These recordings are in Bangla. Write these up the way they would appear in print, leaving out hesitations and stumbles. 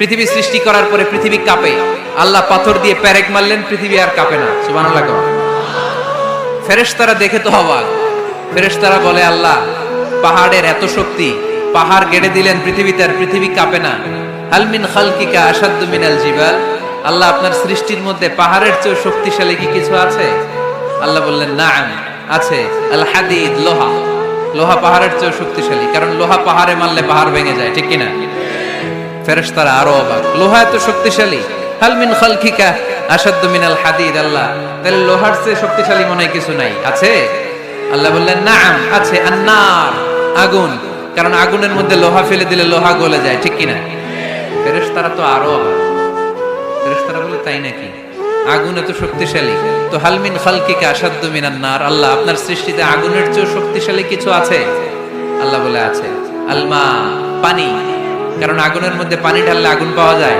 পৃথিবী সৃষ্টি করার পরে পৃথিবী কাঁপে, আল্লাহ পাথর দিয়ে পেরেক মারলেন, পৃথিবী আর কাঁপে না। সুবহানাল্লাহ। ফেরেশতারা দেখে তো অবাক। ফেরেশতারা বলে, আল্লাহ পাহাড়ের এত শক্তি, পাহাড় গেড়ে দিলেন পৃথিবীতে, আর পৃথিবী কাঁপে না। হাল মিন খালকিকা আশাদ্দু মিনাল জিবাল, আল্লাহ আপনার সৃষ্টির মধ্যে পাহাড়ের চেয়ে শক্তিশালী কি কিছু আছে? আল্লাহ বললেন, নাআম, আছে। আল হাদিদ, লোহা। লোহা পাহাড়ের চেয়ে শক্তিশালী, কারণ লোহা পাহাড়ে মারলে পাহাড় ভেঙে যায়, ঠিক কিনা? ফেরেশতারা আরো অবাক, লোহা এত শক্তিশালী। হাল মিন খালকিকা আশাদ্দু মিনাল হাদিদ, আল্লাহ তাহলে লোহার চেয়ে শক্তিশালী মনে হয় কিছু নাই, আছে? আল্লাহ বললেন, নাআম, আছে। আন্নার, আগুন, কারণ আগুনের মধ্যে লোহা ফেলে দিলে লোহা গলে যায়, ঠিক কিনা? ফেরেশতারা তো আরো অবাক। ফেরেশতারা বলে, তাই নাকি? আগুন এত শক্তিশালী, তো হাল মিন খালকিকা আশাদ্দু মিনান নার, আল্লাহ আপনার সৃষ্টিতে আগুনের চেয়ে শক্তিশালী কিছু আছে? আল্লাহ বলে, আছে। আলমা, পানি, কারণ আগুনের মধ্যে পানি ঢাললে আগুন পাওয়া যায়।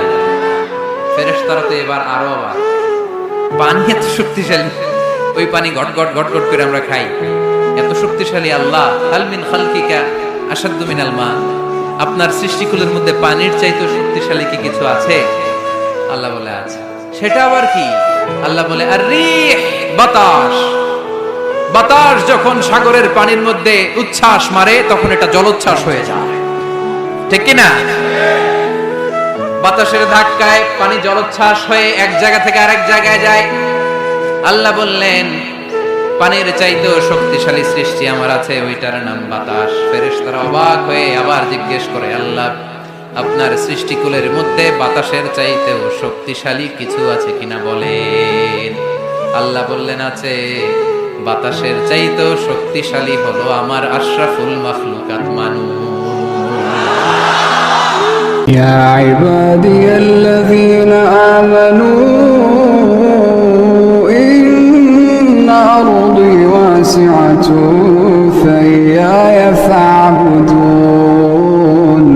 ফেরেশতারা তো এবার আরো অবাক, পানি এত শক্তিশালী, ওই পানি ঘট ঘট ঘট ঘট করে আমরা খাই, এত শক্তিশালী আল্লাহ। হাল মিন খালকিকা আশাদ্দু মিনাল মা, আপনার সৃষ্টিকুলের মধ্যে পানির চাইতে শক্তিশালী কি কিছু আছে? আল্লাহ বলে, আছে। সেটা আবার কি? আল্লাহ বলে, আর রিহ, বাতাস। বাতাস যখন সাগরের পানির মধ্যে উচ্ছ্বাস মারে তখন এটা জলোচ্ছ্বাস হয়ে যায়, ঠিক কিনা? বাতাসের ধাক্কায় পানি জলোচ্ছ্বাস হয়ে এক জায়গা থেকে আরেক জায়গায় যায়। আল্লাহ বললেন, পানির চাইতেও শক্তিশালী সৃষ্টি আমার আছে, ওইটার নাম বাতাস। ফেরেশতারা অবাক হয়ে আবার জিজ্ঞেস করে, আল্লাহ আপনার সৃষ্টিকুলের মধ্যে বাতাসের চাইতেও শক্তিশালী কিছু আছে কিনা বলেন। আল্লাহ বললেন, আছে। বাতাসের চাইতেও শক্তিশালী হলো আমার আশরাফুল মাখলুকাত মানুষ। يا عبادي الذين آمنوا إن أرضي واسعة فإياي فاعبدون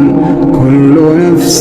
كل نفس